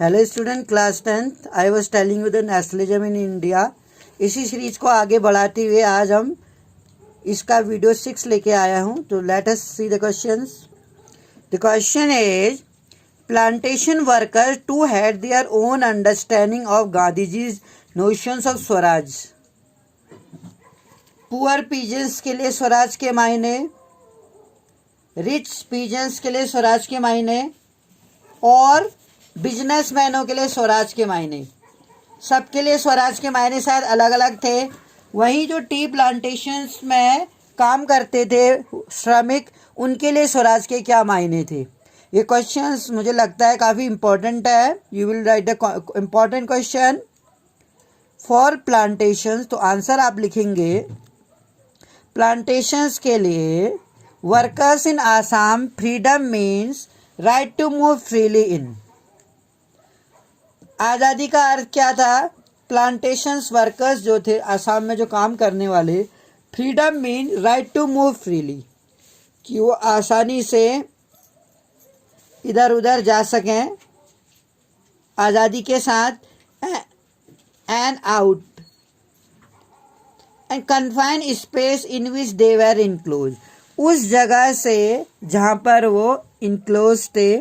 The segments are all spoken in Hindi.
Hello student, class 10th। I was telling you the nationalism in India. इसी सीरीज को आगे बढ़ाते हुए आज हम इसका वीडियो 6 लेके आया हूँ। तो let us see the questions. The question is plantation workers to had their own understanding of Gandhiji's notions of swaraj. Poor peasants के लिए स्वराज के मायने, रिच पीजेंट्स के लिए स्वराज के मायने और बिजनेसमैनों के लिए स्वराज के मायने। सबके लिए स्वराज के मायने शायद अलग अलग थे। वहीं जो टी प्लांटेशंस में काम करते थे श्रमिक, उनके लिए स्वराज के क्या मायने थे। ये क्वेश्चंस मुझे लगता है काफ़ी इम्पोर्टेंट है। You will write the important question for plantations. तो आंसर आप लिखेंगे प्लांटेशंस के लिए workers in Assam freedom means right to move freely in. आज़ादी का अर्थ क्या था? प्लांटेशंस वर्कर्स जो थे आसाम में जो काम करने वाले, freedom mean right to move freely, कि वो आसानी से इधर उधर जा सकें आज़ादी के साथ। And out and confined space in which they were enclose, उस जगह से जहाँ पर वो इनक्लोज थे।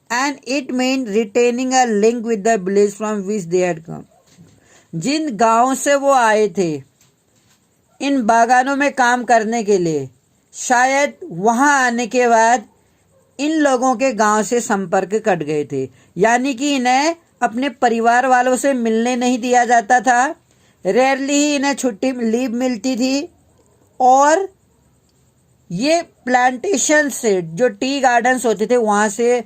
And it mean retaining a link with the village from which they had come, जिन गाँव से वो आए थे इन बागानों में काम करने के लिए, शायद वहाँ आने के बाद इन लोगों के गांव से संपर्क कट गए थे। यानी कि इन्हें अपने परिवार वालों से मिलने नहीं दिया जाता था। रेयरली ही इन्हें छुट्टी लीव मिलती थी। और ये प्लांटेशन से जो टी गार्डन्स होते थे वहाँ से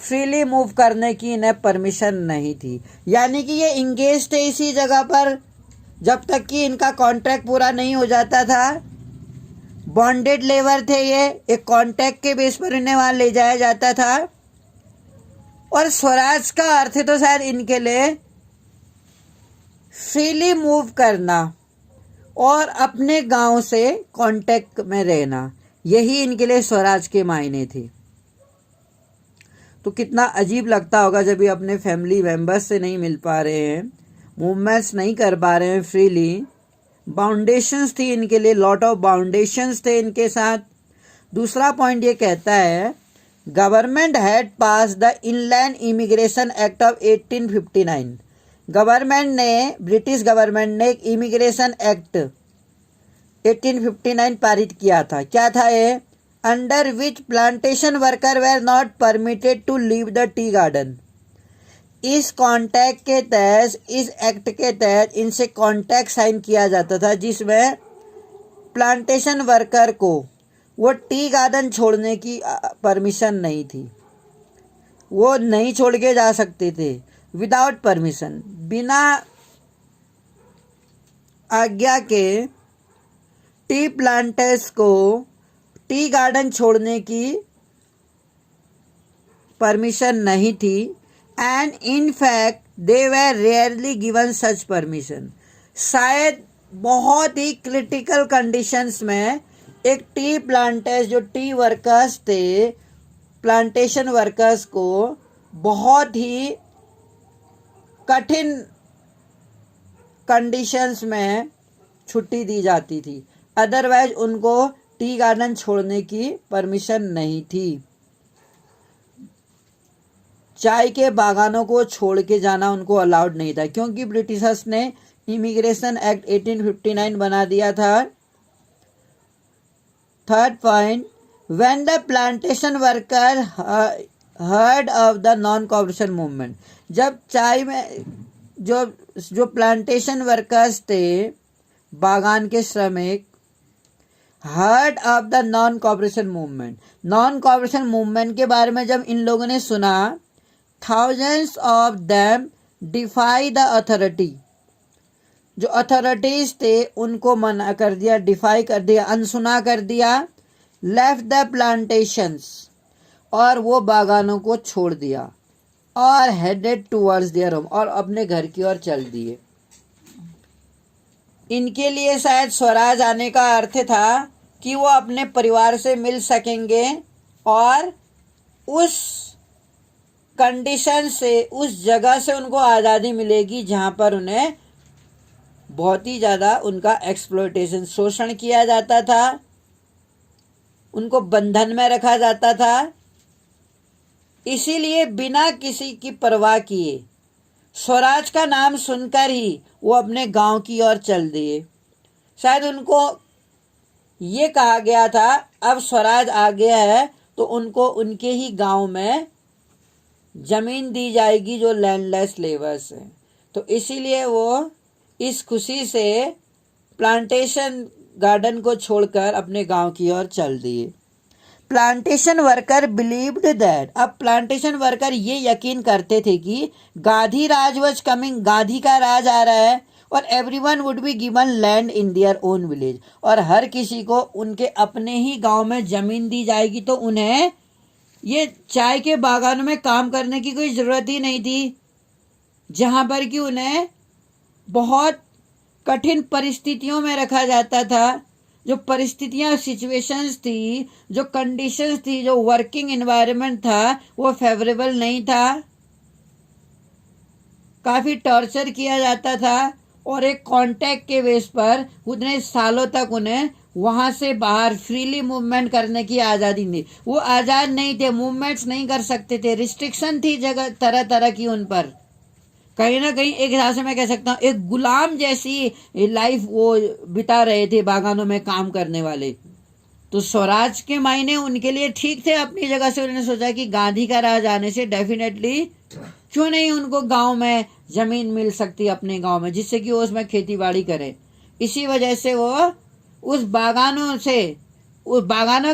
फ्रीली मूव करने की इन्हें परमिशन नहीं थी। यानी कि ये इंगेज थे इसी जगह पर जब तक कि इनका कॉन्ट्रैक्ट पूरा नहीं हो जाता था। बॉन्डेड लेबर थे ये, एक कॉन्ट्रैक्ट के बेस पर इन्हें वहाँ ले जाया जाता था। और स्वराज का अर्थ तो शायद इनके लिए फ्रीली मूव करना और अपने गांव से कांटेक्ट में रहना, यही इनके लिए स्वराज के मायने थे। तो कितना अजीब लगता होगा जब ये अपने फैमिली मेम्बर्स से नहीं मिल पा रहे हैं, मूवमेंट्स नहीं कर पा रहे हैं फ्रीली। बाउंडेशंस थी इनके लिए, लॉट ऑफ बाउंडेशंस थे इनके साथ। दूसरा पॉइंट ये कहता है government had pass the inland immigration act of 1859। Government ने, ब्रिटिश गवर्नमेंट ने एक इमिग्रेशन एक्ट 1859 पारित किया था। क्या था ये? Under which plantation worker were not permitted to leave the tea garden. इस कॉन्ट्रैक्ट के तहत, इस एक्ट के तहत इनसे कॉन्ट्रैक्ट साइन किया जाता था जिसमें प्लांटेशन वर्कर को वो टी गार्डन छोड़ने की परमिशन नहीं थी। वो नहीं छोड़ के जा सकते थे विदाउट परमिशन, बिना आज्ञा के टी प्लांटर्स को टी गार्डन छोड़ने की परमिशन नहीं थी। And in fact they were rarely given such permission. शायद बहुत ही क्रिटिकल कंडीशंस में एक टी प्लांटर्स, जो टी वर्कर्स थे, प्लांटेशन वर्कर्स को बहुत ही कठिन कंडीशंस में छुट्टी दी जाती थी। अदरवाइज उनको टी गार्डन छोड़ने की परमिशन नहीं थी। चाय के बागानों को छोड़ के जाना उनको अलाउड नहीं था, क्योंकि ब्रिटिशर्स ने इमिग्रेशन एक्ट 1859 बना दिया था। Third point, when the plantation worker heard of the non cooperation movement. जब चाय में जो प्लांटेशन वर्कर्स थे, बागान के श्रमिक, heard of the non cooperation movement, non cooperation movement के बारे में जब इन लोगों ने सुना, thousands of them defy the authority. जो अथॉरिटीज थे उनको मना कर दिया, डिफाई कर दिया, अनसुना कर दिया। लेफ्ट द प्लांटेशंस, और वो बागानों को छोड़ दिया। और हेडेड टूवर्ड्स देयर होम, और अपने घर की ओर चल दिए। इनके लिए शायद स्वराज आने का अर्थ था कि वो अपने परिवार से मिल सकेंगे और उस कंडीशन से, उस जगह से उनको आज़ादी मिलेगी जहाँ पर उन्हें बहुत ही ज़्यादा उनका एक्सप्लॉयटेशन, शोषण किया जाता था, उनको बंधन में रखा जाता था। इसीलिए बिना किसी की परवाह किए स्वराज का नाम सुनकर ही वो अपने गांव की ओर चल दिए। शायद उनको ये कहा गया था अब स्वराज आ गया है तो उनको उनके ही गांव में जमीन दी जाएगी जो लैंडलेस लेबर्स हैं। तो इसीलिए वो इस खुशी से प्लांटेशन गार्डन को छोड़कर अपने गांव की ओर चल दिए। प्लांटेशन वर्कर बिलीव्ड दैट, अब प्लांटेशन वर्कर ये यकीन करते थे कि गांधी राज वॉज कमिंग, गांधी का राज आ रहा है, और everyone would be given land in their own village, और हर किसी को उनके अपने ही गांव में जमीन दी जाएगी। तो उन्हें ये चाय के बागानों में काम करने की कोई ज़रूरत ही नहीं थी, जहाँ पर कि उन्हें बहुत कठिन परिस्थितियों में रखा जाता था। जो परिस्थितियाँ, सिचुएशंस थी, जो कंडीशंस थी, जो वर्किंग एनवायरनमेंट था, वो फेवरेबल नहीं था। काफ़ी टॉर्चर किया जाता था और एक कॉन्टैक्ट के बेस पर उतने सालों तक उन्हें वहाँ से बाहर फ्रीली मूवमेंट करने की आज़ादी नहीं। वो आज़ाद नहीं थे, मूवमेंट्स नहीं कर सकते थे, रिस्ट्रिक्शन थी जगह तरह तरह की उन पर। कहीं ना कहीं एक हिसाब से मैं कह सकता हूँ एक गुलाम जैसी लाइफ वो बिता रहे थे बागानों में काम करने वाले। तो स्वराज के मायने उनके लिए ठीक थे अपनी जगह से। उन्होंने सोचा कि गांधी का राज आने से डेफिनेटली क्यों नहीं उनको गांव में जमीन मिल सकती अपने गांव में, जिससे कि वो उसमें खेती बाड़ी करें। इसी वजह से वो उस बागानों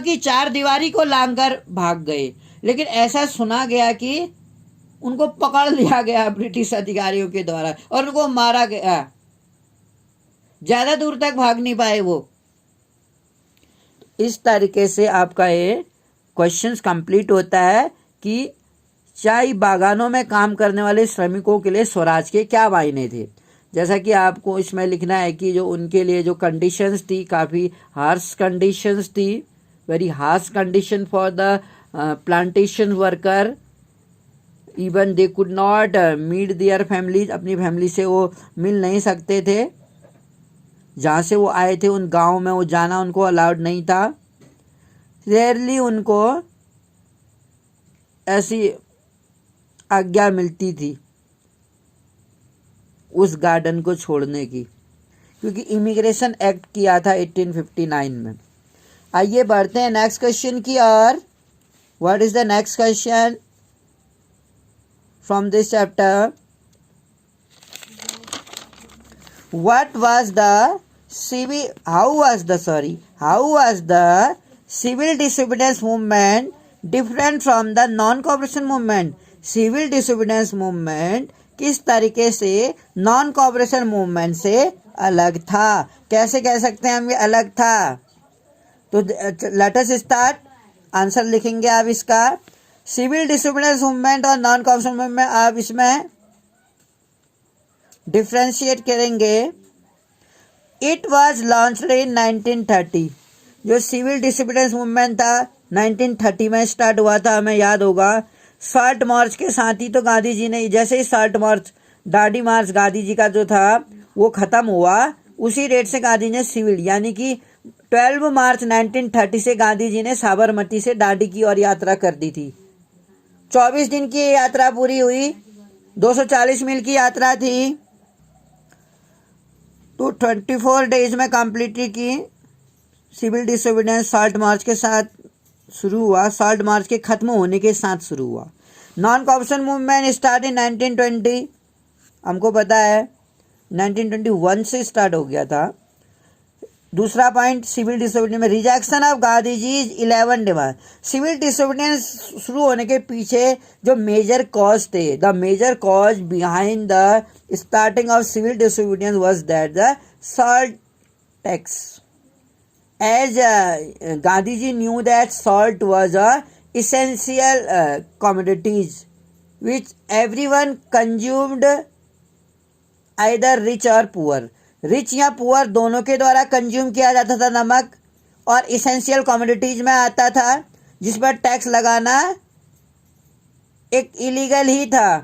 की चार दीवारी को लांघकर भाग गए। लेकिन ऐसा सुना गया कि उनको पकड़ लिया गया ब्रिटिश अधिकारियों के द्वारा और उनको मारा गया। ज्यादा दूर तक भाग नहीं पाए वो। इस तरीके से आपका ये क्वेश्चंस कंप्लीट होता है कि चाय बागानों में काम करने वाले श्रमिकों के लिए स्वराज के क्या मायने थे। जैसा कि आपको इसमें लिखना है कि जो उनके लिए जो कंडीशंस थी, काफ़ी हार्श कंडीशंस थी, very harsh condition for the plantation worker. Even they could not meet their families, अपनी फैमिली से वो मिल नहीं सकते थे। जहाँ से वो आए थे उन गांव में वो जाना उनको अलाउड नहीं था। रेयरली उनको ऐसी आज्ञा मिलती थी उस गार्डन को छोड़ने की, क्योंकि इमिग्रेशन एक्ट किया था 1859 में। आइए बढ़ते हैं नेक्स्ट क्वेश्चन की ओर। What is the next question from this chapter? How was the civil disobedience movement different from the non-cooperation movement? Civil disobedience movement किस तरीके से नॉन कॉपरेशन मूवमेंट से अलग था? कैसे कह सकते हैं हम ये अलग था? तो लेट अस स्टार्ट। आंसर लिखेंगे आप इसका। सिविल डिसोबीडियंस मूवमेंट और नॉन कॉपरेशन मूवमेंट आप इसमें डिफ्रेंशिएट करेंगे। It was launched in 1930। जो सिविल डिसोबीडियंस मूवमेंट था 1930 में स्टार्ट हुआ था, हमें याद होगा। शॉर्ट मार्च के साथ ही तो गांधी जी ने, जैसे ही शॉर्ट मार्च, दांडी मार्च गांधी जी का जो था वो खत्म हुआ, उसी डेट से गांधी ने सिविल, यानी कि 12 मार्च 1930 से गांधी जी ने साबरमती से दांडी की ओर यात्रा कर दी थी। 24 दिन की यात्रा पूरी हुई, 240 मील की यात्रा थी, तो 24 डेज में कंप्लीट की। सिविल डिसोबीडियंस शॉर्ट मार्च के साथ शुरू हुआ, शॉर्ट मार्च के खत्म होने के साथ शुरू हुआ। Non cooperation movement start in 1920, हमको पता है 1921 से स्टार्ट हो गया था। दूसरा पॉइंट, सिविल डिसोबीडियंस में rejection of Gandhi ji 11 demand. Civil disobedience शुरू होने के पीछे जो मेजर कॉज थे, the major cause behind the starting of civil disobedience was that the salt tax, as Gandhiji knew that salt was a essential commodities which everyone consumed, either rich or poor, rich या पुअर दोनों के द्वारा कंज्यूम किया जाता था नमक, और इसेंशियल कमोडिटीज में आता था जिस पर टैक्स लगाना एक इलीगल ही था।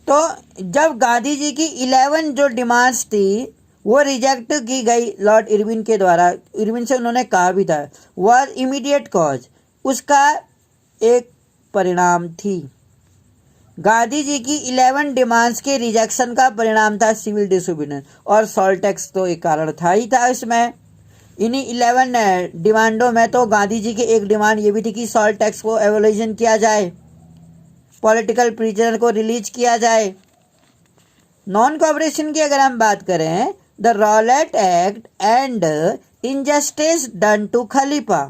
तो जब गांधी जी की 11 जो डिमांड्स थी वो रिजेक्ट की गई लॉर्ड इरविन के द्वारा, इरविन से उन्होंने कहा भी था, वॉज इमीडिएट कॉज, उसका एक परिणाम थी। गांधी जी की 11 डिमांड्स के रिजेक्शन का परिणाम था सिविल डिसोबीडियंस, और सॉल्ट टैक्स तो एक कारण था ही था इसमें। इन्हीं 11 डिमांडों में तो गांधी जी की एक डिमांड ये भी थी कि सॉल्ट टैक्स को एवोल्यूशन किया जाए, पॉलिटिकल प्रिजनर को रिलीज किया जाए। नॉन कॉपरेशन की अगर हम बात करें, the Rowlatt Act and injustice done to Khalifa.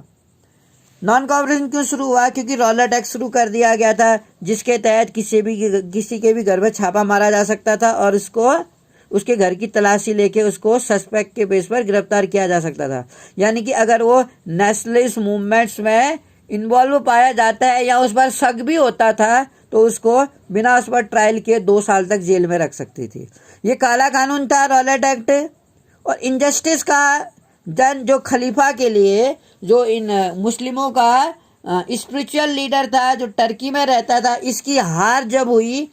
Non cooperation क्यों शुरू हुआ? क्योंकि रॉलेट एक्ट शुरू कर दिया गया था, जिसके तहत किसी के भी घर में छापा मारा जा सकता था और उसको उसके घर की तलाशी लेके उसको सस्पेक्ट के बेस पर गिरफ्तार किया जा सकता था। यानी कि अगर वो नेशनलिस्ट मूवमेंट्स में इन्वॉल्व पाया जाता है या उस पर शक भी होता था तो उसको बिना उस पर ट्रायल किए 2 साल तक जेल में रख सकती थी। ये काला कानून था रॉलेट एक्ट। और इनजस्टिस का जो खलीफा के लिए जो इन मुस्लिमों का स्पिरिचुअल लीडर था जो टर्की में रहता था, इसकी हार जब हुई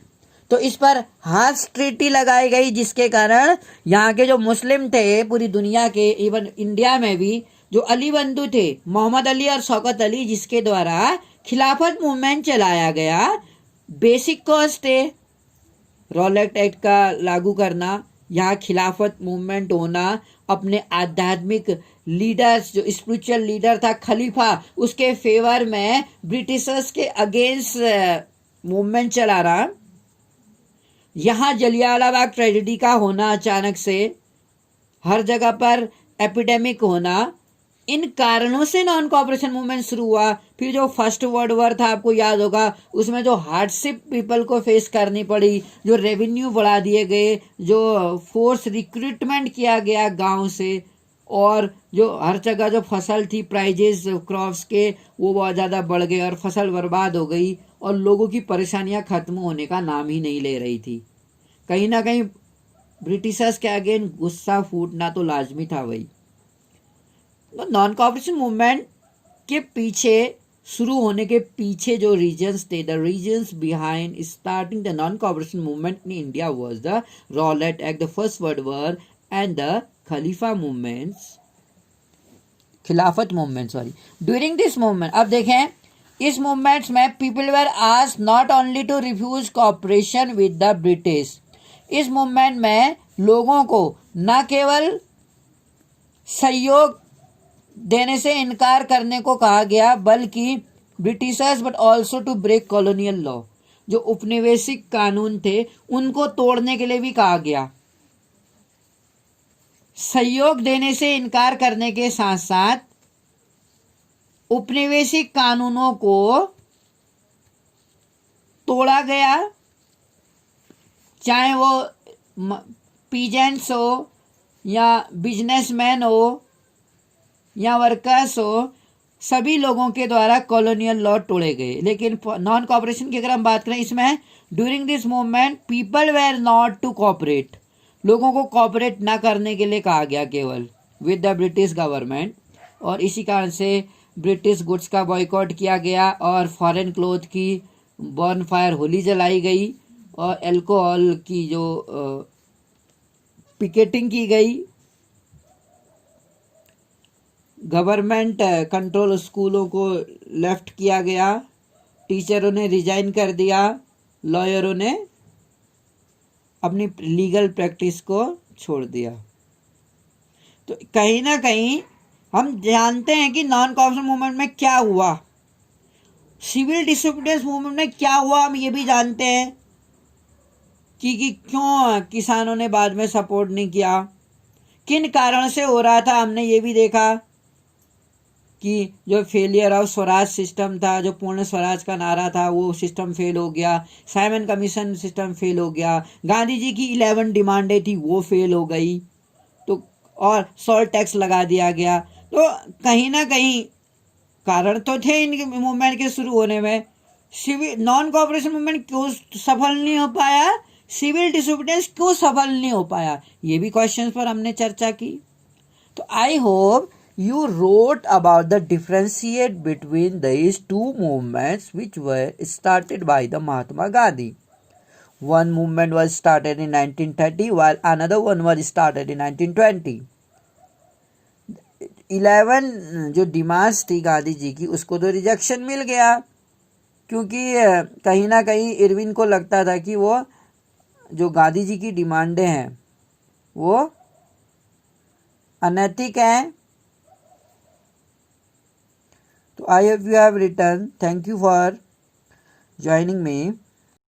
तो इस पर हार्श ट्रीटी लगाई गई, जिसके कारण यहाँ के जो मुस्लिम थे पूरी दुनिया के, इवन इंडिया में भी, जो अली बंधु थे मोहम्मद अली और शौकत अली, जिसके द्वारा खिलाफत मूवमेंट चलाया गया, बेसिक कॉज थे रॉलेट एक्ट का लागू करना, यहाँ खिलाफत मूवमेंट होना, अपने आध्यात्मिक लीडर्स जो स्पिरिचुअल लीडर था खलीफा, उसके फेवर में ब्रिटिशर्स के अगेंस्ट मूवमेंट चला रहा। यहाँ जलियांवाला बाग ट्रेजेडी का होना, अचानक से हर जगह पर एपिडेमिक होना, इन कारणों से नॉन कॉपरेशन मूवमेंट शुरू हुआ। फिर जो फर्स्ट वर्ल्ड वॉर था आपको याद होगा, उसमें जो हार्डशिप पीपल को फेस करनी पड़ी, जो रेवेन्यू बढ़ा दिए गए, जो फोर्स रिक्रूटमेंट किया गया गांव से, और जो हर जगह जो फसल थी प्राइजेस क्रॉप्स के वो बहुत ज़्यादा बढ़ गए और फसल बर्बाद हो गई और लोगों की परेशानियां खत्म होने का नाम ही नहीं ले रही थी। कहीं ना कहीं ब्रिटिशर्स के अगेन गुस्सा फूटना तो लाजमी था वही। तो नॉन कॉपरेशन मूवमेंट के पीछे शुरू होने के पीछे जो रीजन्स थे, the reasons behind starting the non cooperation movement in India was the Rowlatt Act, the First World War and the Khalifa movements, Khilafat movement sorry. During this movement, अब देखें इस मूवमेंट्स में people were asked not only to refuse cooperation with the British. इस मूवमेंट में लोगों को न केवल सहयोग देने से इनकार करने को कहा गया, बल्कि Britishers but also to break colonial law, जो उपनिवेशिक कानून थे उनको तोड़ने के लिए भी कहा गया। सहयोग देने से इनकार करने के साथ साथ उपनिवेशिक कानूनों को तोड़ा गया, चाहे वो पीजेंट्स हो या बिजनेसमैन हो या वर्कर्स हो, सभी लोगों के द्वारा कॉलोनियल लॉ तोड़े गए। लेकिन नॉन कॉपरेशन की अगर हम बात करें, इसमें during this movement people were not to cooperate, लोगों को कॉपरेट ना करने के लिए कहा गया केवल विद द ब्रिटिश गवर्नमेंट, और इसी कारण से ब्रिटिश गुड्स का बॉयकॉट किया गया और फॉरेन क्लोथ की बॉनफायर होली जलाई गई और अल्कोहल की जो पिकेटिंग की गई। गवर्नमेंट कंट्रोल स्कूलों को लेफ्ट किया गया, टीचरों ने रिजाइन कर दिया, लॉयरों ने अपनी लीगल प्रैक्टिस को छोड़ दिया। तो कहीं ना कहीं हम जानते हैं कि नॉन कॉपरेशन मूवमेंट में क्या हुआ, सिविल डिसोबीडियंस मूवमेंट में क्या हुआ, हम ये भी जानते हैं कि क्यों किसानों ने बाद में सपोर्ट नहीं किया, किन कारण से हो रहा था। हमने ये भी देखा कि जो फेलियर ऑफ स्वराज सिस्टम था, जो पूर्ण स्वराज का नारा था, वो सिस्टम फेल हो गया, साइमन कमीशन सिस्टम फेल हो गया, गांधी जी की 11 डिमांडें थी वो फेल हो गई, तो और सॉल्ट टैक्स लगा दिया गया। तो कहीं ना कहीं कारण तो थे इनके मूवमेंट के शुरू होने में। सिविल नॉन कॉपरेशन मूवमेंट क्यों सफल नहीं हो पाया, सिविल डिसोबीडियंस क्यों सफल नहीं हो पाया, ये भी क्वेश्चंस पर हमने चर्चा की। तो I hope You wrote about the differentiate between these two movements which were started by the Mahatma Gandhi. One movement was started in 1930 while another one was started in 1920. 11 जो डिमांड्स थी गांधी जी की उसको तो रिजेक्शन मिल गया, क्योंकि कहीं ना कहीं इरविन को लगता था कि वो जो गांधी जी की डिमांडें हैं वो अनैतिक हैं. तो I hope you have return. Thank you for joining me.